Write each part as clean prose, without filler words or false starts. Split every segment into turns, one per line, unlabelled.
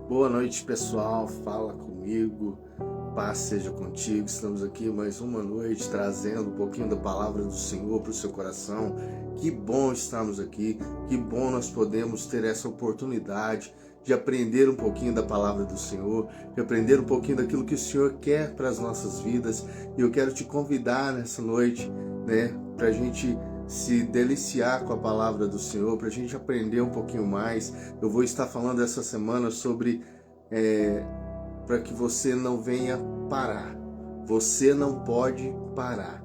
Boa noite, pessoal. Fala comigo. Paz seja contigo. Estamos aqui mais uma noite trazendo um pouquinho da palavra do Senhor para o seu coração. Que bom estarmos aqui. Que bom nós podemos ter essa oportunidade de aprender um pouquinho da palavra do Senhor, de aprender um pouquinho daquilo que o Senhor quer para as nossas vidas. E eu quero te convidar nessa noite, para a gente se deliciar com a palavra do Senhor, para a gente aprender um pouquinho mais. Eu vou estar falando essa semana sobre para que você não venha parar. Você não pode parar.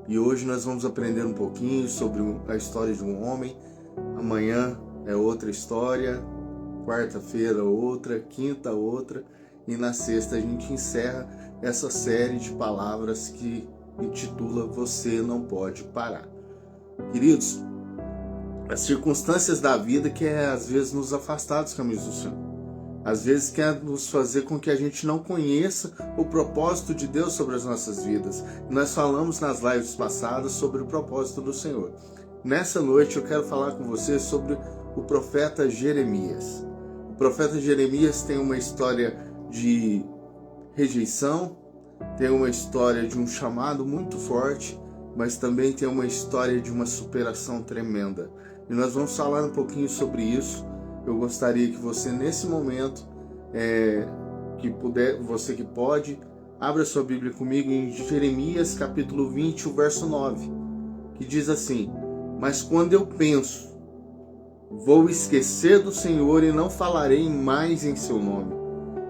E hoje nós vamos aprender um pouquinho sobre a história de um homem. Amanhã é outra história, quarta-feira outra, quinta outra, e na sexta a gente encerra essa série de palavras que intitula Você Não Pode Parar. Queridos, as circunstâncias da vida que às vezes nos afastar dos caminhos do Senhor, às vezes quer nos fazer com que a gente não conheça o propósito de Deus sobre as nossas vidas. E nós falamos nas lives passadas sobre o propósito do Senhor. Nessa noite eu quero falar com você sobre o profeta Jeremias. O profeta Jeremias tem uma história de rejeição, tem uma história de um chamado muito forte, mas também tem uma história de uma superação tremenda. E nós vamos falar um pouquinho sobre isso. Eu gostaria que você, nesse momento, você que pode, abra sua Bíblia comigo em Jeremias capítulo 20, o verso 9, que diz assim: Mas quando eu penso, vou esquecer do Senhor e não falarei mais em seu nome,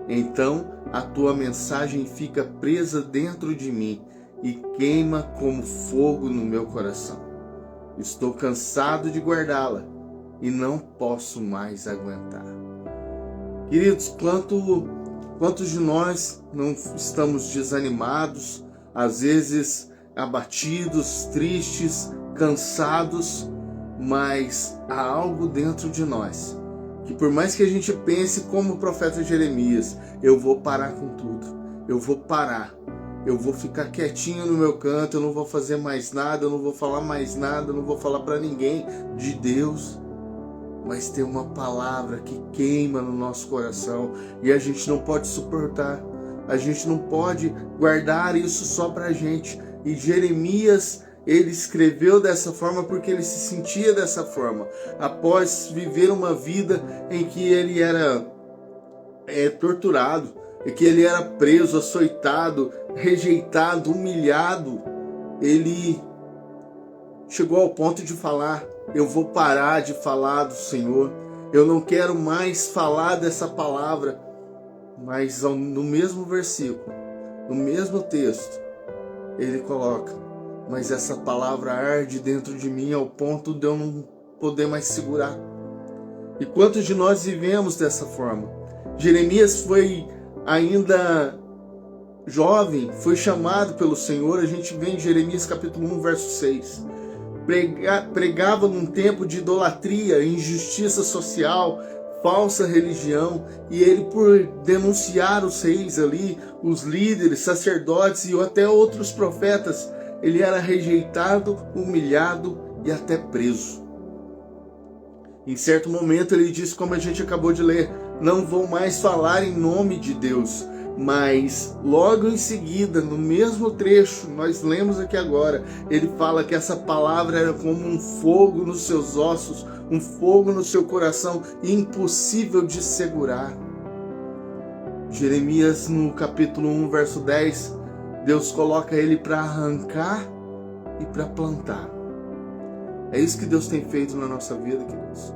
então a tua mensagem fica presa dentro de mim e queima como fogo no meu coração. Estou cansado de guardá-la e não posso mais aguentar. Queridos, quantos de nós não estamos desanimados, às vezes abatidos, tristes, cansados, mas há algo dentro de nós que, por mais que a gente pense como o profeta Jeremias, eu vou parar com tudo, eu vou parar. Eu vou ficar quietinho no meu canto, eu não vou fazer mais nada, eu não vou falar mais nada, eu não vou falar para ninguém de Deus. Mas tem uma palavra que queima no nosso coração e a gente não pode suportar. A gente não pode guardar isso só para a gente. E Jeremias, ele escreveu dessa forma porque ele se sentia dessa forma. Após viver uma vida em que ele era torturado, e que ele era preso, açoitado, rejeitado, humilhado, ele chegou ao ponto de falar: eu vou parar de falar do Senhor, eu não quero mais falar dessa palavra. Mas no mesmo versículo, no mesmo texto, ele coloca: mas essa palavra arde dentro de mim ao ponto de eu não poder mais segurar. E quantos de nós vivemos dessa forma? Jeremias foi ainda jovem, foi chamado pelo Senhor. A gente vê em Jeremias capítulo 1, verso 6. Pregava num tempo de idolatria, injustiça social, falsa religião, e ele, por denunciar os reis ali, os líderes, sacerdotes e até outros profetas, ele era rejeitado, humilhado e até preso. Em certo momento ele diz, como a gente acabou de ler: não vou mais falar em nome de Deus. Mas logo em seguida, no mesmo trecho, nós lemos aqui agora, ele fala que essa palavra era como um fogo nos seus ossos, um fogo no seu coração, impossível de segurar. Jeremias, no capítulo 1, verso 10, Deus coloca ele para arrancar e para plantar. É isso que Deus tem feito na nossa vida, queridos.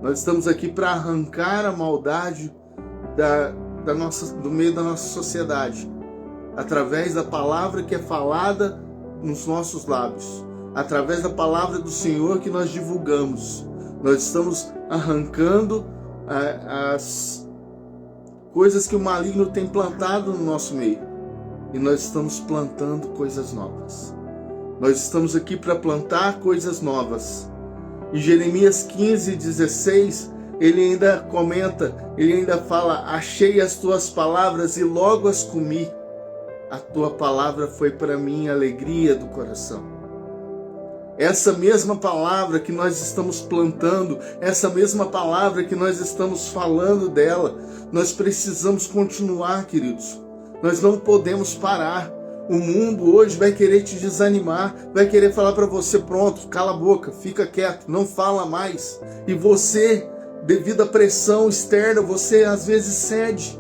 Nós estamos aqui para arrancar a maldade do meio da nossa sociedade, através da palavra que é falada nos nossos lábios, através da palavra do Senhor que nós divulgamos. Nós estamos arrancando as coisas que o maligno tem plantado no nosso meio, e nós estamos plantando coisas novas. Nós estamos aqui para plantar coisas novas. Em Jeremias 15, 16, ele ainda comenta, ele ainda fala: achei as tuas palavras e logo as comi. A tua palavra foi para mim a alegria do coração. Essa mesma palavra que nós estamos plantando, essa mesma palavra que nós estamos falando dela, nós precisamos continuar, queridos. Nós não podemos parar. O mundo hoje vai querer te desanimar, vai querer falar para você, pronto, cala a boca, fica quieto, não fala mais. E você, devido à pressão externa, você às vezes cede.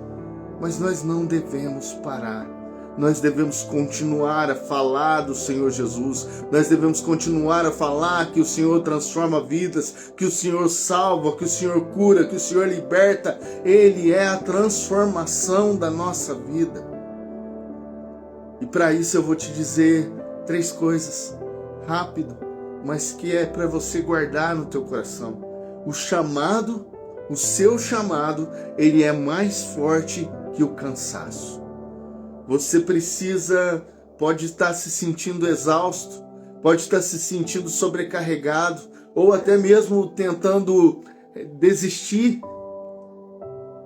Mas nós não devemos parar. Nós devemos continuar a falar do Senhor Jesus. Nós devemos continuar a falar que o Senhor transforma vidas, que o Senhor salva, que o Senhor cura, que o Senhor liberta. Ele é a transformação da nossa vida. E para isso eu vou te dizer 3 coisas, rápido, mas que é para você guardar no teu coração. O chamado, o seu chamado, ele é mais forte que o cansaço. Você pode estar se sentindo exausto, pode estar se sentindo sobrecarregado, ou até mesmo tentando desistir.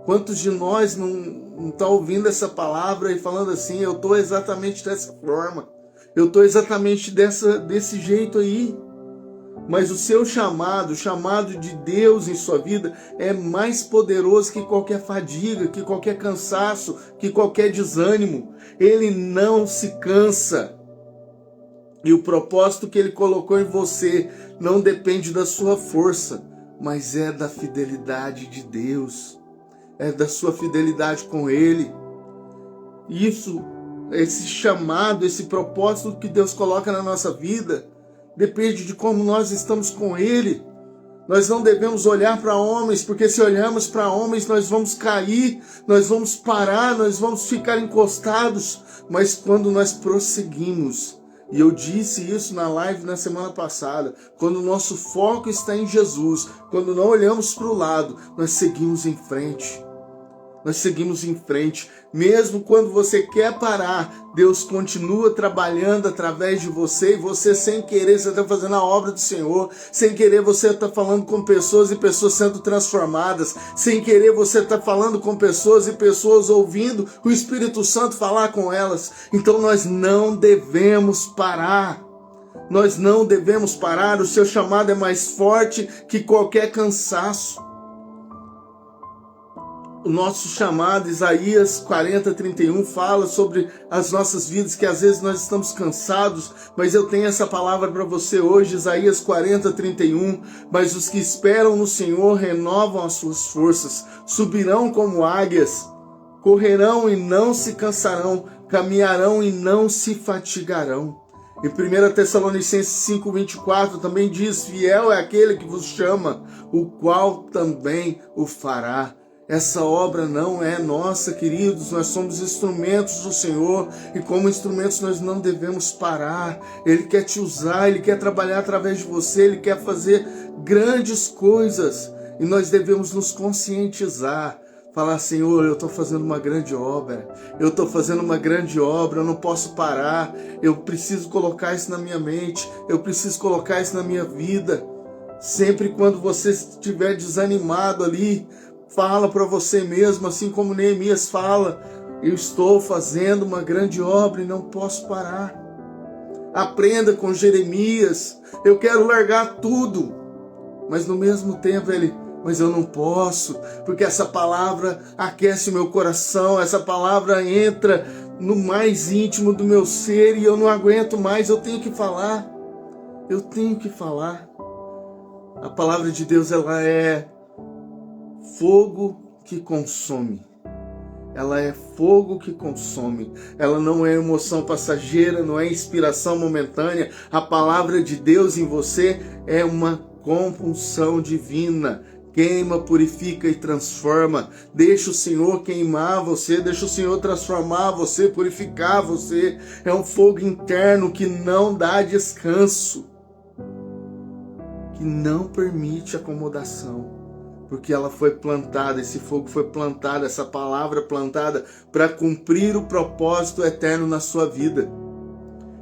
Quantos de nós não estão ouvindo essa palavra e falando assim, eu estou exatamente dessa forma, eu estou exatamente desse jeito aí. Mas o seu chamado, o chamado de Deus em sua vida é mais poderoso que qualquer fadiga, que qualquer cansaço, que qualquer desânimo. Ele não se cansa. E o propósito que Ele colocou em você não depende da sua força, mas é da fidelidade de Deus. É da sua fidelidade com Ele. Esse chamado, esse propósito que Deus coloca na nossa vida, depende de como nós estamos com Ele. Nós não devemos olhar para homens, porque se olharmos para homens, nós vamos cair, nós vamos parar, nós vamos ficar encostados. Mas quando nós prosseguimos, e eu disse isso na live na semana passada, quando o nosso foco está em Jesus, quando não olhamos para o lado, nós seguimos em frente. Nós seguimos em frente. Mesmo quando você quer parar, Deus continua trabalhando através de você, e você sem querer, você está fazendo a obra do Senhor, sem querer você está falando com pessoas e pessoas sendo transformadas, sem querer você está falando com pessoas e pessoas ouvindo o Espírito Santo falar com elas. Então nós não devemos parar. Nós não devemos parar. O seu chamado é mais forte que qualquer cansaço. O nosso chamado, Isaías 40:31, fala sobre as nossas vidas, que às vezes nós estamos cansados, mas eu tenho essa palavra para você hoje, Isaías 40:31, mas os que esperam no Senhor renovam as suas forças, subirão como águias, correrão e não se cansarão, caminharão e não se fatigarão. Em 1 Tessalonicenses 5:24 também diz, fiel é aquele que vos chama, o qual também o fará. Essa obra não é nossa, queridos, nós somos instrumentos do Senhor e como instrumentos nós não devemos parar. Ele quer te usar, Ele quer trabalhar através de você, Ele quer fazer grandes coisas e nós devemos nos conscientizar. Falar, Senhor, eu estou fazendo uma grande obra, eu não posso parar, eu preciso colocar isso na minha mente, eu preciso colocar isso na minha vida. Sempre quando você estiver desanimado ali, fala para você mesmo, assim como Neemias fala, eu estou fazendo uma grande obra e não posso parar. Aprenda com Jeremias, eu quero largar tudo, mas no mesmo tempo mas eu não posso, porque essa palavra aquece o meu coração, essa palavra entra no mais íntimo do meu ser e eu não aguento mais, eu tenho que falar. A palavra de Deus, ela é fogo que consome. Ela é fogo que consome. Ela não é emoção passageira, não é inspiração momentânea. A palavra de Deus em você é uma compulsão divina. Queima, purifica e transforma. Deixa o Senhor queimar você, deixa o Senhor transformar você, purificar você. É um fogo interno que não dá descanso, que não permite acomodação. Porque ela foi plantada, esse fogo foi plantado, essa palavra plantada para cumprir o propósito eterno na sua vida.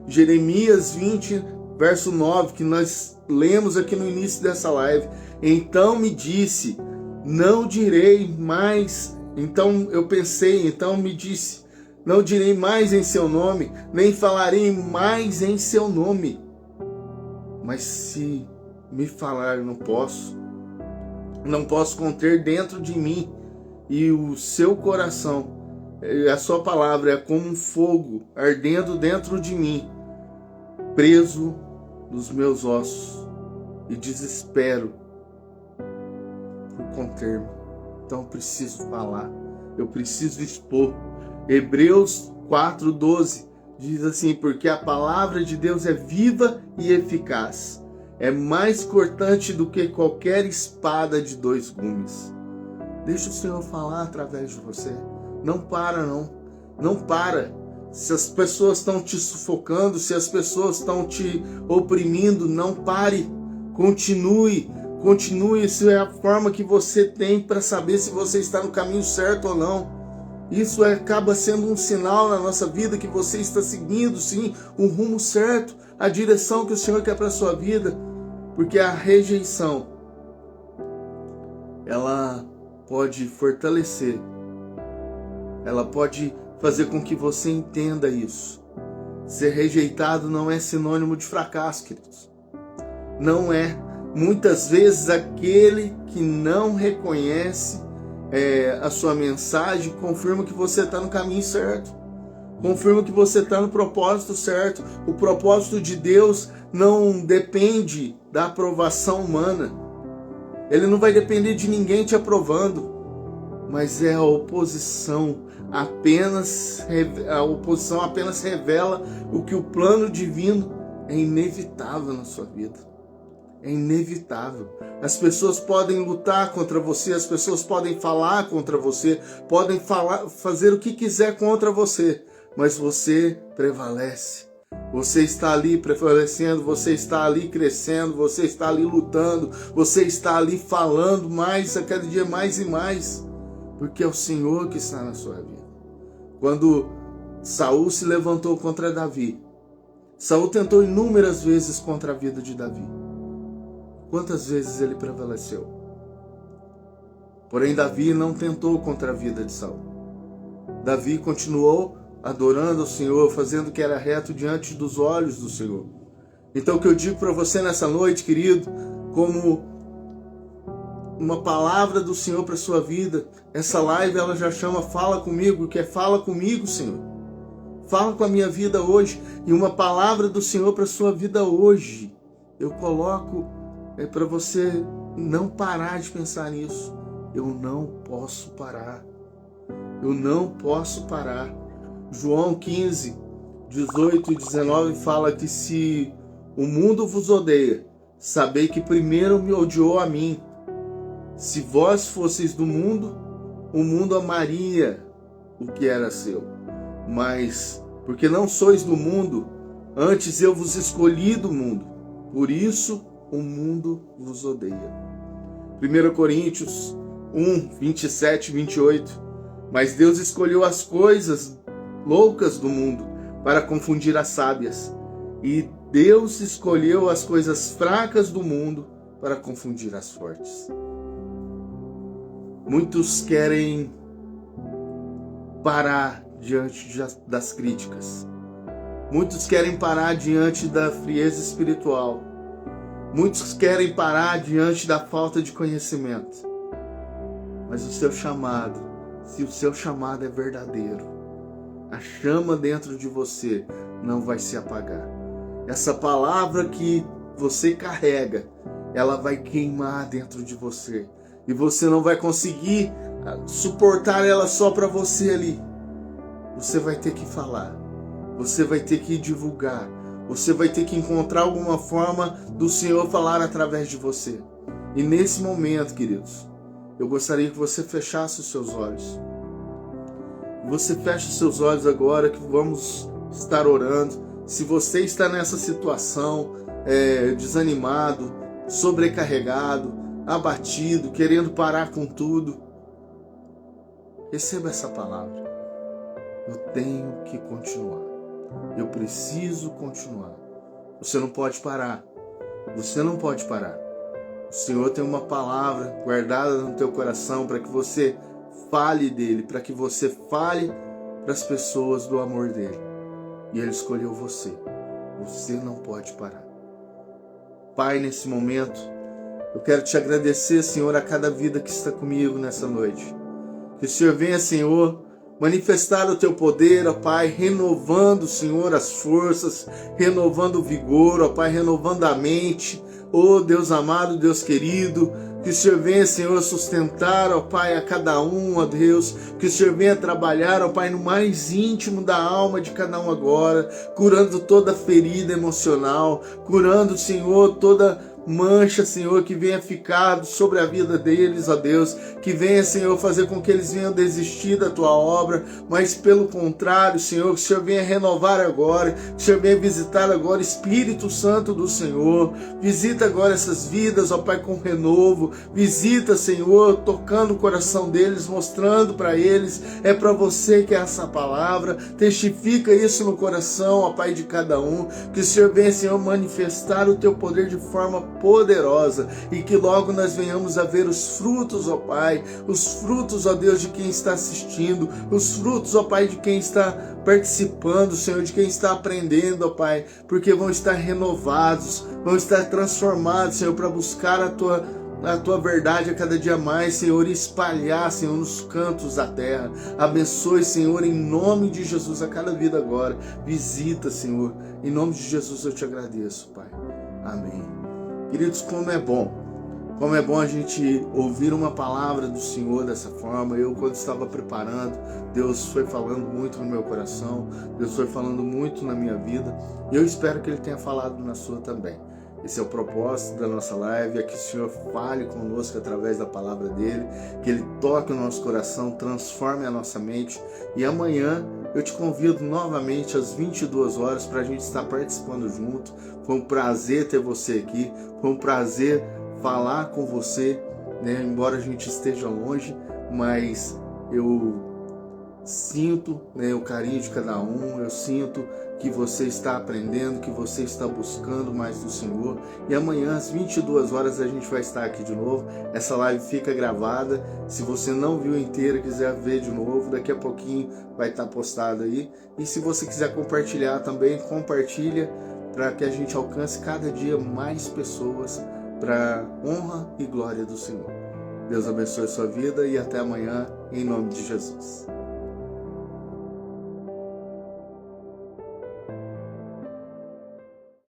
Jeremias 20, verso 9, que nós lemos aqui no início dessa live. Então me disse, não direi mais. Então eu pensei, então me disse, não direi mais em seu nome, nem falarei mais em seu nome. mas se me falar, eu não posso conter dentro de mim. E o seu coração, a sua palavra é como um fogo ardendo dentro de mim, preso nos meus ossos, e desespero por conter-me. Então eu preciso falar, eu preciso expor. Hebreus 4:12 diz assim: porque a palavra de Deus é viva e eficaz, é mais cortante do que qualquer espada de 2 gumes. Deixa o Senhor falar através de você. Não para, não. Não para. Se as pessoas estão te sufocando, se as pessoas estão te oprimindo, não pare. Continue. Continue. Isso é a forma que você tem para saber se você está no caminho certo ou não. Isso acaba sendo um sinal na nossa vida que você está seguindo, sim, o rumo certo, a direção que o Senhor quer para a sua vida. Porque a rejeição, ela pode fortalecer, ela pode fazer com que você entenda isso. Ser rejeitado não é sinônimo de fracasso, queridos. Não é. Muitas vezes aquele que não reconhece a sua mensagem confirma que você está no caminho certo, confirma que você está no propósito certo. O propósito de Deus não depende da aprovação humana. Ele não vai depender de ninguém te aprovando, mas é a oposição apenas revela o que o plano divino é inevitável na sua vida. É inevitável. As pessoas podem lutar contra você, as pessoas podem falar contra você, podem fazer o que quiser contra você, mas você prevalece. Você está ali prevalecendo, você está ali crescendo, você está ali lutando, você está ali falando mais, a cada dia mais e mais, porque é o Senhor que está na sua vida. Quando Saul se levantou contra Davi, Saul tentou inúmeras vezes contra a vida de Davi. Quantas vezes ele prevaleceu? Porém, Davi não tentou contra a vida de Saul. Davi continuou adorando ao Senhor, fazendo o que era reto diante dos olhos do Senhor. Então o que eu digo para você nessa noite, querido, como uma palavra do Senhor para sua vida, essa live ela já chama Fala Comigo, que é Fala Comigo, Senhor. Fala com a minha vida hoje, e uma palavra do Senhor para sua vida hoje. Eu coloco para você não parar de pensar nisso. Eu não posso parar. Eu não posso parar. João 15, 18 e 19 fala que se o mundo vos odeia, sabei que primeiro me odiou a mim. Se vós fosseis do mundo, o mundo amaria o que era seu. Mas, porque não sois do mundo, antes eu vos escolhi do mundo. Por isso, o mundo vos odeia. 1 Coríntios 1, 27 e 28. Mas Deus escolheu as coisas loucas do mundo para confundir as sábias. E Deus escolheu as coisas fracas do mundo para confundir as fortes. Muitos querem parar diante das críticas. Muitos querem parar diante da frieza espiritual. Muitos querem parar diante da falta de conhecimento. Mas o seu chamado, se o seu chamado é verdadeiro, a chama dentro de você não vai se apagar. Essa palavra que você carrega, ela vai queimar dentro de você. E você não vai conseguir suportar ela só para você ali. Você vai ter que falar. Você vai ter que divulgar. Você vai ter que encontrar alguma forma do Senhor falar através de você. E nesse momento, queridos, eu gostaria que você fechasse os seus olhos. Você fecha os seus olhos agora que vamos estar orando. Se você está nessa situação, desanimado, sobrecarregado, abatido, querendo parar com tudo, receba essa palavra. Eu tenho que continuar. Eu preciso continuar. Você não pode parar. Você não pode parar. O Senhor tem uma palavra guardada no teu coração para que você fale dele, para que você fale para as pessoas do amor dele. E ele escolheu você. Você não pode parar. Pai, nesse momento, eu quero te agradecer, Senhor, a cada vida que está comigo nessa noite. Que o Senhor venha, Senhor, manifestar o teu poder, ó Pai, renovando, Senhor, as forças, renovando o vigor, ó Pai, renovando a mente. Ó Deus amado, Deus querido, que o Senhor venha, Senhor, sustentar, ó Pai, a cada um, ó Deus. Que o Senhor venha trabalhar, ó Pai, no mais íntimo da alma de cada um agora, curando toda ferida emocional, curando, Senhor, toda mancha, Senhor, que venha ficar sobre a vida deles, ó Deus, que venha, Senhor, fazer com que eles venham desistir da tua obra, mas pelo contrário, Senhor, que o Senhor venha renovar agora, que o Senhor venha visitar agora, Espírito Santo do Senhor, visita agora essas vidas, ó Pai, com renovo, visita, Senhor, tocando o coração deles, mostrando para eles, é para você que é essa palavra, testifica isso no coração, ó Pai, de cada um, que o Senhor venha, Senhor, manifestar o teu poder de forma poderosa e que logo nós venhamos a ver os frutos, ó Pai, os frutos, ó Deus, de quem está assistindo, os frutos, ó Pai, de quem está participando, Senhor, de quem está aprendendo, ó Pai, porque vão estar renovados, vão estar transformados, Senhor, para buscar a tua verdade a cada dia mais, Senhor, e espalhar, Senhor, nos cantos da terra. Abençoe, Senhor, em nome de Jesus a cada vida agora. Visita, Senhor, em nome de Jesus eu te agradeço, Pai. Amém. Queridos, como é bom a gente ouvir uma palavra do Senhor dessa forma. Eu, quando estava preparando, Deus foi falando muito no meu coração, Deus foi falando muito na minha vida, e eu espero que Ele tenha falado na sua também. Esse é o propósito da nossa live, é que o Senhor fale conosco através da palavra dEle, que Ele toque o nosso coração, transforme a nossa mente, e amanhã eu te convido novamente às 22 horas para a gente estar participando junto. Foi um prazer ter você aqui, foi um prazer falar com você, né? Embora a gente esteja longe, mas eu sinto, né, o carinho de cada um, eu sinto que você está aprendendo, que você está buscando mais do Senhor. E amanhã às 22 horas a gente vai estar aqui de novo. Essa live fica gravada. Se você não viu inteira e quiser ver de novo, daqui a pouquinho vai estar postado aí. E se você quiser compartilhar também, compartilha para que a gente alcance cada dia mais pessoas para honra e glória do Senhor. Deus abençoe a sua vida e até amanhã, em nome de Jesus.